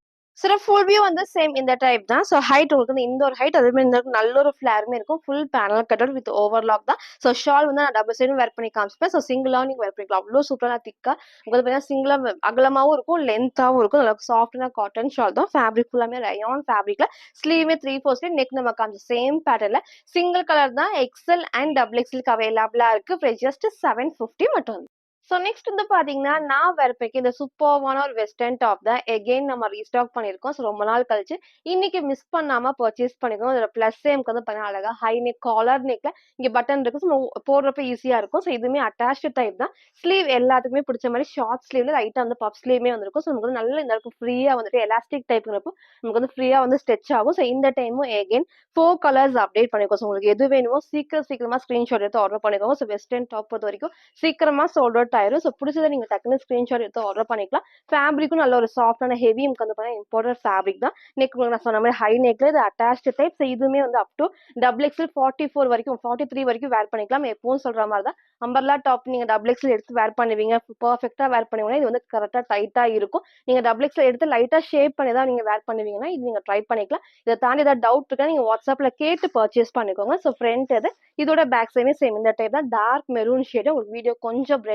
சில ஃபுல் வியூ வந்து சேம் இந்த டைப் தான். ஸோ ஹைட் உங்களுக்கு வந்து இந்த ஒரு ஹைட் அதே மாதிரி இந்த நல்ல ஒரு ஃபிளேருமே இருக்கும். ஃபுல் பேனல் கட்டட் வித் ஓவர்லாக் தான். ஸோ ஷால் வந்து நான் டபுள் சைடும் வேர் பண்ணி காமிச்சிப்பேன். ஸோ சிங்கிளாவும் நீங்க வேர் பண்ணிக்கலாம். அவ்வளோ சூப்பராக திக்கா உங்களுக்கு பார்த்தீங்கன்னா சிங்கிளா அகலமாவும் இருக்கும், லென்த்தாவும் இருக்கும். நல்லா சாஃப்டான காட்டன் ஷால் தான். ஃபேப்ரிக் ஃபுல்லாமே ரயான் ஃபேப்ரிக்ல ஸ்லீவுமே 3/4 ஸ்லீவ் நெக் நம்ம காமிச்ச சேம் பேட்டர்ல சிங்கிள் கலர் தான். XL அண்ட் XXLக்கு அவைலபிளா இருக்கு. ஜஸ்ட் 750 மட்டும். ஸோ நெக்ஸ்ட் வந்து பார்த்தீங்கன்னா, நான் வேர் பண்ணிக்க இந்த சூப்பர்வான ஒரு வெஸ்டர்ன் டாப் தான் எகெயின் நம்ம ரீஸ்டாக் பண்ணியிருக்கோம். ஸோ ரொம்ப நாள் கழிச்சு இன்னைக்கு மிஸ் பண்ணாம பர்ச்சேஸ் பண்ணிக்கோங்க. இதோட ப்ளஸ் நமக்கு வந்து பார்த்தீங்கன்னா அழகா ஹை நெக் காலர் நெக்ல இங்க பட்டன் இருக்கு. ஸோ போடுறப்ப ஈஸியா இருக்கும். ஸோ இதுவுமே அட்டாச்டு டைப் தான். ஸ்லீவ் எல்லாத்துக்குமே பிடிச்ச மாதிரி ஷார்ட் ஸ்லீவ்ல லைட்டா வந்து பப் ஸ்லீவுமே வந்திருக்கும். ஸோ நமக்கு வந்து நல்ல இந்த அளவுக்கு ஃப்ரீயா வந்துட்டு எலாஸ்டிக் டைப்ங்கிறப்போ நமக்கு வந்து ஃப்ரீயா வந்து ஸ்ட்ரெச் ஆகும். ஸோ இந்த டைமும் எகெயின் 4 கலர்ஸ் அப்டேட் பண்ணிருக்கோம். ஸோ உங்களுக்கு எது வேணுமோ சீக்கிரமா ஸ்கிரீன்ஷாட் எடுத்து ஆர்டர் பண்ணிக்கோங்க. ஸோ வெஸ்டர்ன் டாப் பொறுத்த வரைக்கும் சீக்கிரமா சோல்ட் அவுட் ஆயிரும். ஸோ பிடிச்சதை நீங்க டக்குனு ஸ்கிரீன்ஷாட் எடுத்து ஆர்டர் பண்ணிக்கலாம். ஃபேப்ரிக்கும் நல்ல ஒரு சாஃப்டான ஹெவி நமக்கு வந்து பார்த்தீங்கன்னா இம்போர்ட்டட் ஃபேப்ரிக் தான். நெக் நான் சொன்ன மாதிரி ஹை நெக்ல இது அட்டாச்டு டைப். ஸோ இதுவுமே வந்து அப் டு XXL 44 வரைக்கும் 43 வரைக்கும் வேர் பண்ணிக்கலாம். எப்பவும் சொல்ற மாதிரி தான் அம்பர்லா டாப் நீங்க XXL எடுத்து வேர் பண்ணுவீங்க, பர்ஃபெக்டா வேர் பண்ணுவீங்கன்னா இது வந்து கரெக்டா டைட்டா இருக்கும். நீங்க XXL எடுத்து லைட்டா ஷேப் பண்ணி தான் நீங்க வேர் பண்ணுவீங்கன்னா இது நீங்க ட்ரை பண்ணிக்கலாம். இதை தாண்டி ஏதாவது டவுட் இருக்கா நீங்க வாட்ஸ்அப்ல கேட்டு பர்ச்சேஸ் பண்ணிக்கோங்க. ஸோ ஃப்ரண்ட் இது. இதோட பேக் சைடுமே சேம் இந்த டைப் தான். டார்க் மெரூன் ஷேடு உங்களுக்கு வீடியோ கொஞ்சம்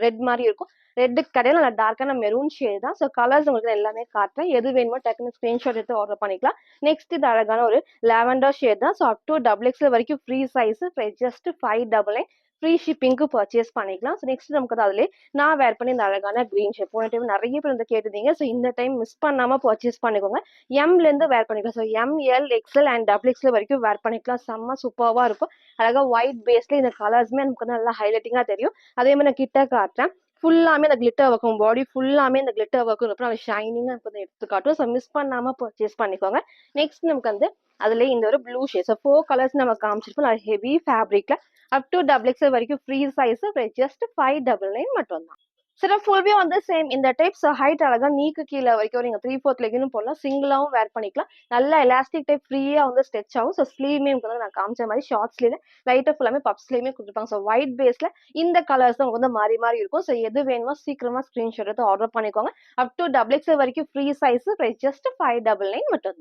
ரெட் மாதிரி இருக்கும். ரெட்டுக்கு கடையில் நல்லா டார்க்கான மெரூன் ஷேடு தான். ஸோ கலர்ஸ் உங்களுக்கு எல்லாமே காட்டுறேன். எது வேணுமோ டக்குனு ஸ்கிரீன்ஷாட் எடுத்து ஆர்டர் பண்ணிக்கலாம். நெக்ஸ்ட் இது அழகான ஒரு லாவெண்டர் ஷேட் தான். ஸோ அப் டு XXL வரைக்கும் ஃப்ரீ சைஸ். ஜஸ்ட் 599 ஃப்ரீ ஷிப்பிங்க்கு பர்ச்சேஸ் பண்ணிக்கலாம். ஸோ நெக்ஸ்ட் நமக்கு வந்து அதுலேயே நான் வேர் பண்ணி இந்த அழகான கிரீன் ஷேட். போன டைம் நிறைய பேர் வந்து கேட்டிருந்தீங்க. ஸோ இந்த டைம் மிஸ் பண்ணாம பர்ச்சேஸ் பண்ணிக்கோங்க. எம்லேருந்து வேர் பண்ணிக்கலாம். So ML XL and XXL வரைக்கும் வேர் பண்ணிக்கலாம். செம்ம சூப்பராக இருக்கும். அழகா ஒயிட் பேஸ்ல இந்த கலர்ஸ்மே நமக்கு வந்து நல்லா ஹைலைட்டிங்கா தெரியும். அதே மாதிரி நான் கிட்ட காட்டுறேன். ஃபுல்லாமே அந்த கிளிட்டர் ஒர்க்கும் பாடி ஃபுல்லாமே இந்த கிளிட்டர் ஒர்க்கும் அப்புறம் அது ஷைனிங்கா நமக்கு எடுத்து காட்டும். ஸோ மிஸ் பண்ணாம பர்ச்சேஸ் பண்ணிக்கோங்க. நெக்ஸ்ட் நமக்கு வந்து அதுல இந்த ஒரு ப்ளூ ஷேட். ஸோ 4 கலர்ஸ் நம்ம காமிச்சிருப்போம். அது ஹெவி ஃபேப்ரிக்ல அப் டு XXL வரைக்கும் ஃப்ரீ சைஸ். ஜஸ்ட் 599 மட்டும் தான். சில ஃபுல் வியூ வந்து சேம் இந்த டைப். ஸோ ஹைட் அழகா நீக்கு கீழே வரைக்கும் நீங்க 3/4 லெகினும் போடலாம். சிங்கிளாவும் வேர் பண்ணிக்கலாம். நல்ல எலாஸ்டிக் டைப் ஃப்ரீயா வந்து ஸ்ட்ரெச் ஆகும். ஸோ ஸ்லீவ்மே வந்து நான் காமிச்ச மாதிரி ஷார்ட் ஸ்லீவ்ல லைட்டா ஃபுல்லாமே பப் ஸ்லீவ்மே கொடுத்துருப்பாங்க. ஸோ ஒயிட் பேஸ்ல இந்த கலர்ஸ் தான் வந்து மாறி மாறி இருக்கும். ஸோ எது வேணுமோ சீக்கிரமா ஸ்கிரீன்ஷாட் எடுத்து ஆர்டர் பண்ணிக்கோங்க. அப் டு XXL வரைக்கும் ஃப்ரீ சைஸ். ஜஸ்ட் 599 மட்டும்.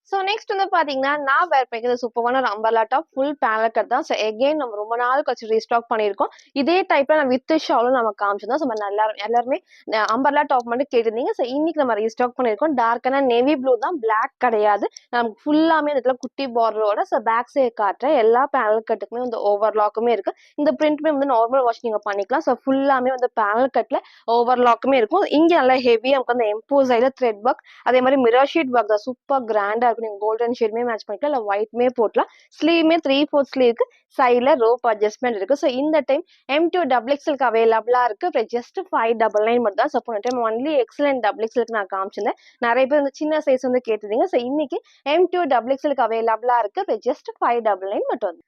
ஸோ நெக்ஸ்ட் வந்து பார்த்தீங்கன்னா, நான் வேர் பண்ணிக்கிறது சூப்பரான ஒரு umbrella top full panel cut தான். ஸோ எகைன் நம்ம ரொம்ப நாள் கழிச்சு ரீஸ்டாக் பண்ணியிருக்கோம். இதே டைப்ல நான் வித் ஷாலும் நம்ம காமிச்சிருந்தோம். ஸோ எல்லாருமே அம்பர்லா டாப் மட்டும் கேட்டிருந்தீங்க. ஸோ இன்னைக்கு நம்ம ரீஸ்டாக் பண்ணியிருக்கோம். டார்க்கான நேவி ப்ளூ தான், பிளாக் கிடையாது. நமக்கு ஃபுல்லாமே இந்த இடத்துல குட்டி பார்டரோட ஸோ பேக் சைடு காட்டுறேன். எல்லா பேனல் கட்டுக்குமே வந்து ஓவர்லாக்குமே இருக்கு. இந்த பிரிண்ட்மே வந்து நார்மல் வாஷ் நீங்க பண்ணிக்கலாம். ஸோ ஃபுல்லாமே வந்து பேனல் கட்ல ஓவர்லாக்குமே இருக்கும். இங்க நல்லா ஹெவியா நமக்கு அந்த எம்போசைல த்ரெட் ஒர்க், அதே மாதிரி மிரர் ஷீட் ஒர்க் தான் சூப்பர் கிராண்டா இருக்கும். நீங்க கோல்டன் ஷேட்மே மேட்ச் பண்ணிக்கலாம், இல்ல ஒயிட்மே போட்டலாம். ஸ்லீவ்மே 3/4 ஸ்லீவ்க்கு சைட்ல ரோப் அட்ஜஸ்ட்மெண்ட் இருக்கு. ஸோ இந்த டைம் M2 டபுள் எக்ஸ்எல்க்கு அவைலபிளா இருக்கு. ஜஸ்ட் 599 மட்டும் தான். ஸோ போன டைம் ஒன்லி எக்ஸலன்ட் டபுள் எக்ஸ்எல்க்கு நான் காமிச்சிருந்தேன். நிறைய பேர் வந்து சின்ன சைஸ் வந்து கேட்டிருந்தீங்க. ஸோ இன்னைக்கு M2 டபுள் எக்ஸ்எல்க்கு அவைலபிளா இருக்கு. ஜஸ்ட் 599 மட்டும்.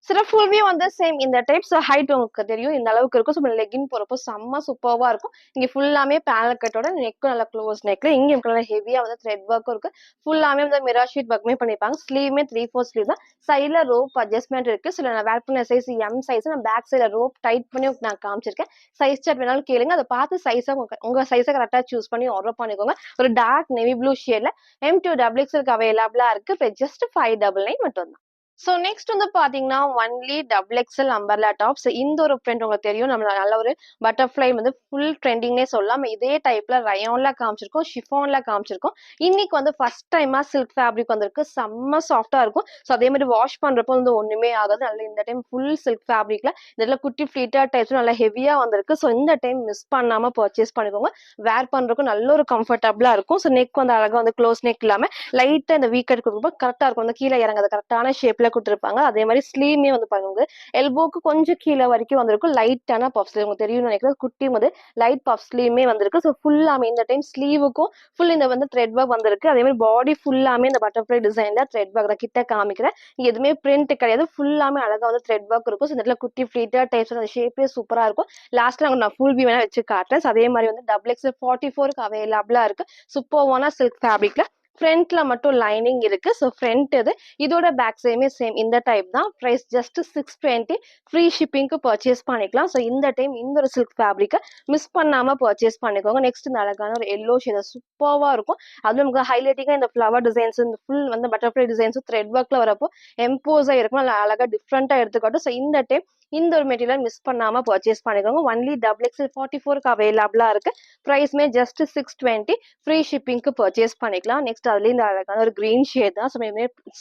சில ஃபுல் வியூ வந்து சேம் இந்த டைப்ஸ் ஹைட் உங்களுக்கு தெரியும் இந்த அளவுக்கு இருக்கும். ஸோ லெகின் போறப்போ செம்ம சூப்பர்வா இருக்கும். இங்க ஃபுல்லாமே பேனல் கட்டோட நெக்கும் நல்லா க்ளோஸ் நெக்ல, இங்க நல்லா ஹெவியா வந்து த்ரெட் ஒர்க்கும் இருக்கு. ஃபுல்லாமே வந்து மிரர் ஷீட் ஒர்க்மே பண்ணிருப்பாங்க. ஸ்லீவ்மே 3/4 ஸ்லீவ் தான். சைட்ல ரோப் அட்ஜஸ்ட்மெண்ட் இருக்கு. ஸோ நான் வேர் பண்ண சைஸ் எம் சைஸ். நான் பேக் சைட்ல ரோப் டைட் பண்ணி நான் காமிச்சிருக்கேன். சைஸ் சார்ட் வேணாலும் கேளுங்க. அதை பார்த்து சைஸை உங்க சைஸை கரெக்டா சூஸ் பண்ணி ஆர்டர் பண்ணிக்கோங்க. ஒரு டார்க் நேவி ப்ளூ ஷேட்ல M2 டபுள் எக்ஸ்எல்க்கு அவைலபிளா இருக்கு. ஜஸ்ட் 599 மட்டும் தான். ஸோ நெக்ஸ்ட் வந்து பார்த்தீங்கன்னா, only double XL umbrella tops. இந்த ஒரு பிரிண்ட் உங்களுக்கு தெரியும். நம்ம நல்ல ஒரு பட்டர்ஃப்ளை வந்து ஃபுல் ட்ரெண்டிங்னே சொல்லலாம். இதே டைப்ல ரயான்ல காமிச்சிருக்கோம், ஷிஃபான்ல காமிச்சிருக்கோம். இன்னைக்கு வந்து ஃபர்ஸ்ட் டைமா சில்க் ஃபேப்ரிக் வந்திருக்கு. செம்ம சாஃப்டா இருக்கும். ஸோ அதே மாதிரி வாஷ் பண்றப்போ வந்து ஒண்ணுமே ஆகாது. நல்ல இந்த டைம் ஃபுல் சில்க் ஃபேப்ரிக்ல இதெல்லாம் குட்டி ஃபிளீட்டட் டைப்ஸ் நல்லா ஹெவியா வந்திருக்கு. ஸோ இந்த டைம் மிஸ் பண்ணாம பர்ச்சேஸ் பண்ணிக்கோங்க. வேர் பண்றதுக்கும் நல்ல ஒரு கம்ஃபர்டபுளா இருக்கும். ஸோ நெக் வந்து அழகா வந்து க்ளோஸ் நெக் இல்லாம லைட்டா இந்த வீக்கட் கொடுக்கும்போது கரெக்டா இருக்கும். அந்த கீழே இறங்குறது கரெக்டான ஷேப்ல கொடுத்துருப்பாங்க. அதே மாதிரி ஸ்லீவ்மே வந்து பாருங்க, எல்போக்கு கொஞ்சம் கீழே வரைக்கும் வந்திருக்கும். லைட்டான பஃப் ஸ்லீவ் உங்களுக்கு தெரியும் நினைக்கிறேன். குட்டி வந்து லைட் பஃப் ஸ்லீவ்மே வந்திருக்கு. ஸோ ஃபுல்லாமே இந்த டைம் ஸ்லீவுக்கும் ஃபுல் இந்த வந்து த்ரெட் ஒர்க் வந்திருக்கு. அதே மாதிரி பாடி ஃபுல்லாமே இந்த பட்டர்ஃப்ளை டிசைன்ல த்ரெட் ஒர்க் தான். கிட்ட காமிக்கிறேன். எதுவுமே பிரிண்ட் கிடையாது. ஃபுல்லாமே அழகா வந்து த்ரெட் ஒர்க் இருக்கும். ஸோ இந்த இடத்துல குட்டி ஃபிளீட்டர் டைப்ஸ் அந்த ஷேப்பே சூப்பரா இருக்கும். லாஸ்ட்ல நான் ஃபுல் வியூ வேணா வச்சு காட்டுறேன். அதே மாதிரி வந்து டபுள் எக்ஸ் 44க்கு அவைலபிளா இருக்கு. சூப்பர்வான சில்க் ஃபேப்ரிக்ல ஃப்ரண்ட்ல மட்டும் லைனிங் இருக்கு. ஸோ ஃப்ரண்ட் இது. இதோட பேக் சைடுமே சேம் இந்த டைப் தான். Price just 620. ஃப்ரீ ஷிப்பிங்க்கு பர்ச்சேஸ் பண்ணிக்கலாம். ஸோ இந்த டைம் இந்த ஒரு சில்க் ஃபேப்ரிக்கை மிஸ் பண்ணாம பர்ச்சேஸ் பண்ணிக்கோங்க. நெக்ஸ்ட் இந்த அழகான ஒரு எல்லோ ஷேட் சூப்பர்வா இருக்கும். அதுவும் நமக்கு ஹைலைட்டிங்கா இந்த ஃப்ளவர் டிசைன்ஸ், இந்த ஃபுல் வந்து பட்டர்ஃப்ளை டிசைன்ஸ் த்ரெட் ஒர்க்ல வரப்போ எம்போஸா இருக்கும். நல்லா அழகா டிஃப்ரெண்டா எடுத்துக்காட்டும். ஸோ இந்த டைம் இந்த ஒரு மெட்டீரியல் மிஸ் பண்ணாம பர்ச்சேஸ் பண்ணிக்கோங்க. ஒன்லி டபுள் எக்ஸ் 44க்கு அவைலபிளா இருக்கு. பிரைஸ்மே ஜஸ்ட் 620. ஃப்ரீ ஷிப்பிங்க்கு பர்ச்சேஸ் பண்ணிக்கலாம். நெக்ஸ்ட் அதுலேயே இந்த அழகான ஒரு கிரீன் ஷேட் தான். ஸோ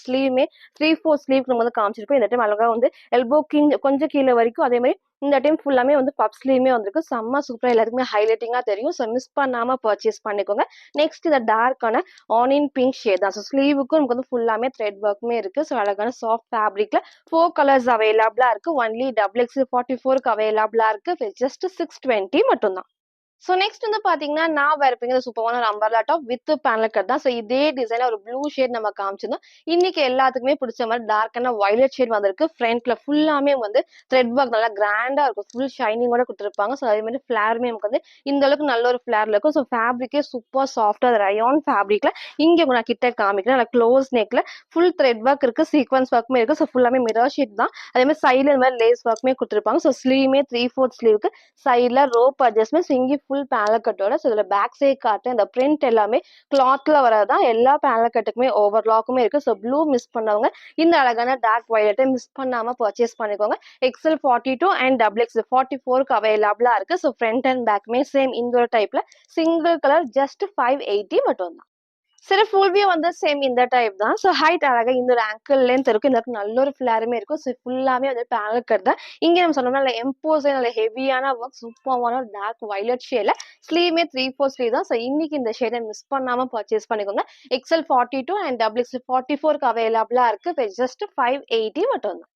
ஸ்லீவ்மே 3/4 ஸ்லீவ் நம்ம வந்து காமிச்சிருப்போம். இந்த டைம் அழகா வந்து எல்போ கொஞ்சம் கீழே வரைக்கும். அதே மாதிரி இந்த டைம் ஃபுல்லாமே வந்து பப் ஸ்லீவ்மே வந்திருக்கு. செம்ம சூப்பரா எல்லாருக்குமே ஹைலைட்டிங்கா தெரியும். ஸோ மிஸ் பண்ணாம பர்ச்சேஸ் பண்ணிக்கோங்க. நெக்ஸ்ட் இந்த டார்க்கான ஆனியன் பிங்க் ஷேட் தான். ஸோ ஸ்லீவுக்கும் நமக்கு வந்து ஃபுல்லாமே த்ரெட் ஒர்க்குமே இருக்கு. ஸோ அழகான சாஃப்ட் ஃபேப்ரிக்ல 4 கலர்ஸ் அவைலபிளா இருக்கு. ஒன்லி டபுள் எக்ஸ் 44க்கு அவைலபிளா இருக்கு. ஜஸ்ட் 620 மட்டும் தான். ஸோ நெக்ஸ்ட் வந்து பார்த்தீங்கன்னா, நான் வேர் பண்ணிருக்கிறது சூப்பரான ஒரு umbrella top with panel cut தான். ஸோ இதே டிசைன்ல ஒரு ப்ளூ ஷேட் நம்ம காமிச்சிருந்தோம். இன்னைக்கு எல்லாத்துக்குமே பிடிச்ச மாதிரி டார்க்கான வயலட் ஷேட் வந்திருக்கு. ஃப்ரண்ட்ல ஃபுல்லாமே வந்து த்ரெட் ஒர்க் நல்லா கிராண்டா இருக்கும். ஃபுல் ஷைனிங்கோட கொடுத்துருப்பாங்க. ஸோ அதே மாதிரி ஃபிளாருமே நமக்கு வந்து இந்த அளவுக்கு நல்ல ஒரு ஃபிளார்ல இருக்கும். ஸோ ஃபேப்ரிக்கே சூப்பர் சாஃப்டா ரயான் ஃபேப்ரிக்ல இங்க நான் கிட்ட காமிக்கிறேன். நல்லா க்ளோஸ் நெக்ல ஃபுல் த்ரெட் ஒர்க் இருக்கு. சீக்வன்ஸ் ஒர்க்குமே இருக்கு. ஸோ ஃபுல்லாமே மிரர் ஷீட் தான். அதே மாதிரி சைடுல இந்த மாதிரி லேஸ் ஒர்க்குமே கொடுத்துருப்பாங்க. ஸோ ஸ்லீவ்மே 3/4 ஸ்லீவுக்கு சைட்ல ரோப் அட்ஜஸ்ட்மெண்ட் இங்கே ஃபுல் பேனல் கட்டோட. ஸோ இதுல பேக் சைட் காட்டு இந்த பிரிண்ட் எல்லாமே கிளாத்ல வரதான். எல்லா பேனல் கட்டுக்குமே ஓவர்லாக்குமே இருக்கு. ஸோ ப்ளூ மிஸ் பண்ணவங்க இந்த அழகான டார்க் வயலட்டை மிஸ் பண்ணாம பர்ச்சேஸ் பண்ணிக்கோங்க. XL 42 அண்ட் XXL 44க்கு அவைலபிளா இருக்கு. ஸோ ஃப்ரண்ட் அண்ட் பேக்குமே சேம் இந்த ஒரு டைப்ல சிங்கிள் கலர் ஜஸ்ட் 580 மட்டும் தான். சரி, ஃபுல் வியூ வந்து சேம் இந்த டைப் தான். ஸோ ஹைட் அழகா இந்த ஒரு ஆங்கிள் லென்த் இருக்கும். இந்த நல்ல ஒரு ஃபிளாருமே இருக்கும். ஸோ ஃபுல்லாமே வந்து பேனல் கட் தான். இங்க நம்ம சொன்னோம்னா நல்ல எம்போஸ் நல்ல ஹெவியான ஒர்க் சூப்பரான ஒரு டார்க் வயலட் ஷேட்ல ஸ்லீவ்மே 3/4 ஸ்லீவ் தான். ஸோ இன்னைக்கு இந்த ஷேடை மிஸ் பண்ணாம பர்ச்சேஸ் பண்ணிக்கோங்க. XL 42 அண்ட் XXL 44க்கு அவைலபிளா இருக்கு. ஜஸ்ட் 580 மட்டும் தான்.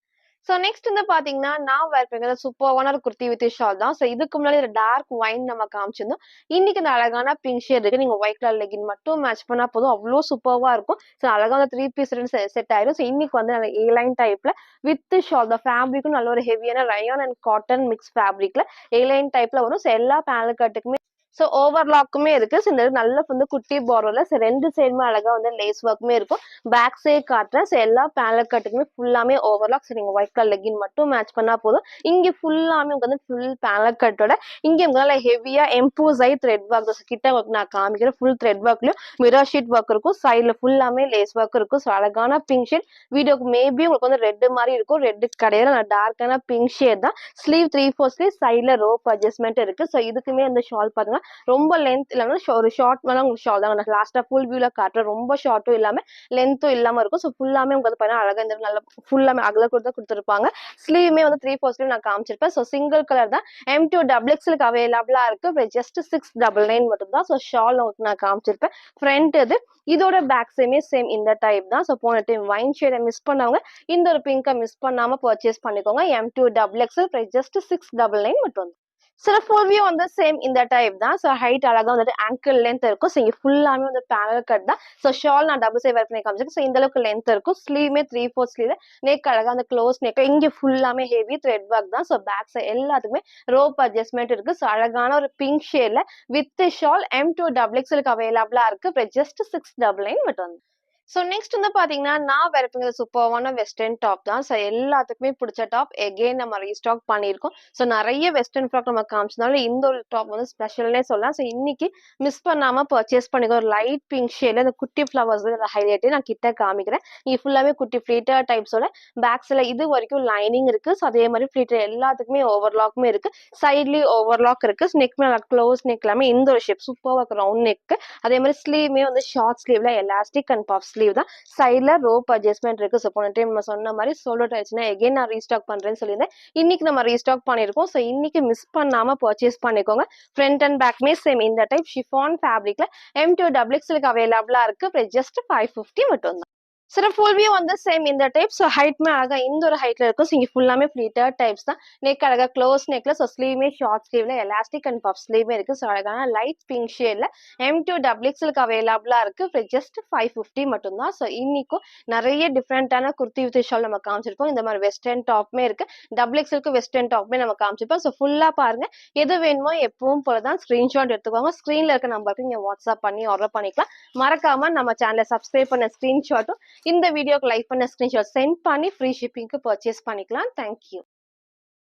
ஸோ நெக்ஸ்ட் வந்து பாத்தீங்கன்னா, நான் வேர் பண்ணிருக்கிறது சூப்பர்வான ஒரு குர்த்தி வித் ஷால் தான். ஸோ இதுக்கு முன்னாடி ஒரு டார்க் ஒயின் நம்ம காமிச்சிருந்தோம். இன்னைக்கு இந்த அழகான பிங்க் ஷேட் இருக்கு. நீங்க ஒயிட் கலர் லெகின் மட்டும் மேட்ச் பண்ணா போதும். அவ்வளோ சூப்பர்வா இருக்கும். ஸோ அழகா வந்து 3 பீஸ் செட் ஆயிரும். ஸோ இன்னைக்கு வந்து நல்ல ஏ லைன் டைப்ல வித் ஷால் தான். ஃபேப்ரிக்கும் நல்ல ஒரு ஹெவியான ரயான் அண்ட் காட்டன் மிக்ஸ் ஃபேப்ரிக்ல ஏ லைன் டைப்ல வரும். ஸோ எல்லா பேனல் கட்டுக்குமே ஸோ ஓவர்லாக்குமே இருக்கு. ஸோ இந்த நல்ல வந்து குட்டி பார்டர்ல ஸோ 2 சைடுமே அழகா வந்து லேஸ் ஒர்க்குமே இருக்கும். பேக் சைடு காட்டுறேன். ஸோ எல்லா பேனல் கட்டுக்குமே ஃபுல்லாமே ஓவர்லாக். ஸோ நீங்க ஒயிட் கலர் லெகின் மட்டும் மேட்ச் பண்ணா போதும். இங்க ஃபுல்லாமே உங்களுக்கு வந்து ஃபுல் பேனல் கட்டோட இங்க உங்களால ஹெவியா எம்போஸ் த்ரெட் ஒர்க் கிட்ட உங்களுக்கு நான் காமிக்கிறேன். ஃபுல் த்ரெட் ஒர்க்லயும் மிரர் ஷீட் ஒர்க் இருக்கும். சைடுல ஃபுல்லாமே லேஸ் ஒர்க் இருக்கும். ஸோ அழகான பிங்க் ஷேட். வீடியோக்கு மேபி உங்களுக்கு வந்து ரெட் மாதிரி இருக்கும். ரெட் கிடையாது, நான் டார்க்கான பிங்க் ஷேட் தான். ஸ்லீவ் 3/4 ஸ்லீவ், சைடுல ரோப் அட்ஜஸ்ட்மெண்ட் இருக்கு. ஸோ இதுக்குமே அந்த ஷால் பாருங்க ரொம்ப லென்த் இல்லாம ஒரு ஷார்ட் மேல உங்களுக்கு ஷால் தான் நான் லாஸ்டா ஃபுல் வியூல காட்டுறேன். ரொம்ப ஷார்ட்டும் இல்லாம லென்த்தும் இல்லாம இருக்கும். ஸோ ஃபுல்லாமே உங்களுக்கு பாருங்க அழகா இந்த நல்ல ஃபுல்லாமே அகல கொடுத்து கொடுத்துருப்பாங்க. ஸ்லீவுமே வந்து 3/4 ஸ்லீவ் நான் காமிச்சிருப்பேன். ஸோ சிங்கிள் கலர் தான். M2 XXL அவைலபிளா இருக்கு. ஜஸ்ட் 699 மட்டும் தான். ஸோ ஷால் உங்களுக்கு நான் காமிச்சிருப்பேன். ஃப்ரண்ட் இது இதோட பேக் சைடுமே சேம் இந்த டைப் தான். ஸோ போன டைம் வைன் ஷேடை மிஸ் பண்ணவங்க இந்த ஒரு பிங்கை மிஸ் பண்ணாம பர்ச்சேஸ் பண்ணிக்கோங்க. M2 XXL ஜஸ்ட் 699 மட்டும். சில ஃபுல் வியூ வந்து சேம் இந்த டைப் தான். ஸோ ஹைட் அழகா வந்துட்டு ஆங்கிள் லென்த் இருக்கும். ஸோ இங்க ஃபுல்லாமே வந்து பேனல் கட் தான். ஸோ ஷால் நான் டபுள் சைட் வேர் பண்ணி காமிச்சிருக்கேன். ஸோ இந்த அளவுக்கு லென்த் இருக்கும். ஸ்லீவ்மே 3/4 ஸ்லீவ். நெக் அழகா அந்த க்ளோஸ் நெக் இங்க ஃபுல்லாமே ஹெவி த்ரெட் ஒர்க் தான். ஸோ பேக் சைட் எல்லாத்துக்குமே ரோப் அட்ஜஸ்ட்மெண்ட் இருக்கு. ஸோ அழகான ஒரு பிங்க் ஷேட்ல வித் ஷால் M2 XXL அவைலபிளா இருக்கு. ஜஸ்ட் 699 மட்டும். ஸோ நெக்ஸ்ட் வந்து பாத்தீங்கன்னா நான் வேற சூப்பர்வான வெஸ்டர்ன் டாப் தான். ஸோ எல்லாத்துக்குமே பிடிச்ச டாப் எகெயின் நம்ம ரீஸ்டாக் பண்ணியிருக்கோம். ஸோ நிறைய வெஸ்டர்ன் ஃப்ராக் நம்ம காமிச்சதுனால இந்த ஒரு டாப் வந்து ஸ்பெஷல்னே சொல்லலாம். ஸோ இன்னைக்கு மிஸ் பண்ணாம பர்ச்சேஸ் பண்ணிக்கோ. ஒரு லைட் பிங்க் ஷேட்ல இந்த குட்டி ஃபிளவர்ஸ் ஹைலைட்டே நான் கிட்ட காமிக்கிறேன். நீ ஃபுல்லாவே குட்டி ஃபிளீட்டர் டைப்ஸோட பேக்ஸ்ல இது வரைக்கும் லைனிங் இருக்கு. ஸோ அதே மாதிரி ஃபிளீட்டர் எல்லாத்துக்குமே ஓவர்லாக்குமே இருக்கு. சைட்லயும் ஓவர்லாக் இருக்கு. நெக் மேல க்ளோஸ் நெக் எல்லாமே இந்த ஒரு ஷேப் சூப்பராக இருக்கு. Round neck. அதே மாதிரி ஸ்லீவ்மே வந்து ஷார்ட் ஸ்லீவ்ல எலாஸ்டிக் அண்ட் பஃப் ஸ்லீவ் தான். சைட்ல ரோப் அட்ஜஸ்ட்மெண்ட் இருக்கு. ஸோ போன டைம் நம்ம சொன்ன மாதிரி சோல்ட் அவுட் ஆயிடுச்சுன்னா எகைன் நான் ரீஸ்டாக் பண்றேன்னு சொல்லியிருந்தேன். இன்னைக்கு நம்ம ரீஸ்டாக் பண்ணிருக்கோம். ஸோ இன்னைக்கு மிஸ் பண்ணாம பர்ச்சேஸ் பண்ணிக்கோங்க. ஃப்ரண்ட் அண்ட் பேக்மே சேம் இந்த டைப் ஷிஃபான் ஃபேப்ரிக்ல M2 XXL அவைலபிளா இருக்கு. ஜஸ்ட் 550 மட்டும் தான். சில ஃபுல் வியூ வந்து சேம் இந்த டைப். ஸோ ஹைட்மே அழகா இந்த ஒரு ஹைட்ல இருக்கும். ஸோ இங்க ஃபுல்லாமே ஃபிளீட்டர் டைப்ஸ் தான். நெக் அழகா க்ளோஸ் நெக்ல. ஸோ ஸ்லீவ்மே ஷார்ட் ஸ்லீவ்ல எலாஸ்டிக் அண்ட் பஃப் ஸ்லீவ்மே இருக்கு. ஸோ அழகான லைட் பிங்க் ஷேட்ல M2 XXL அவைலபிளா இருக்கு. ஜஸ்ட் 550 மட்டும் தான். ஸோ இன்னைக்கும் நிறைய டிஃப்ரெண்டான குர்த்தி வித் ஷால் நம்ம காமிச்சிருப்போம். இந்த மாதிரி வெஸ்டர்ன் டாப்மே இருக்கு. XXL வெஸ்டர்ன் டாப்மே நம்ம காமிச்சிருப்போம். ஸோ ஃபுல்லா பாருங்க. எது வேணுமோ எப்பவும் போலதான் ஸ்கிரீன்ஷாட் எடுத்துக்கோங்க. ஸ்கிரீன்ல இருக்க நம்பருக்கு நீங்க வாட்ஸ்அப் பண்ணி ஆர்டர் பண்ணிக்கலாம். மறக்காம நம்ம சேனலை சப்ஸ்கிரைப் பண்ண ஸ்கிரீன்ஷாட்டும் இந்த வீடியோக்கு லைக் பண்ண ஸ்கிரீன்ஷாட் சென்ட் பண்ணி ஃப்ரீ ஷிப்பிங்க்கு பர்ச்சேஸ் பண்ணிக்கலாம். தேங்க்யூ.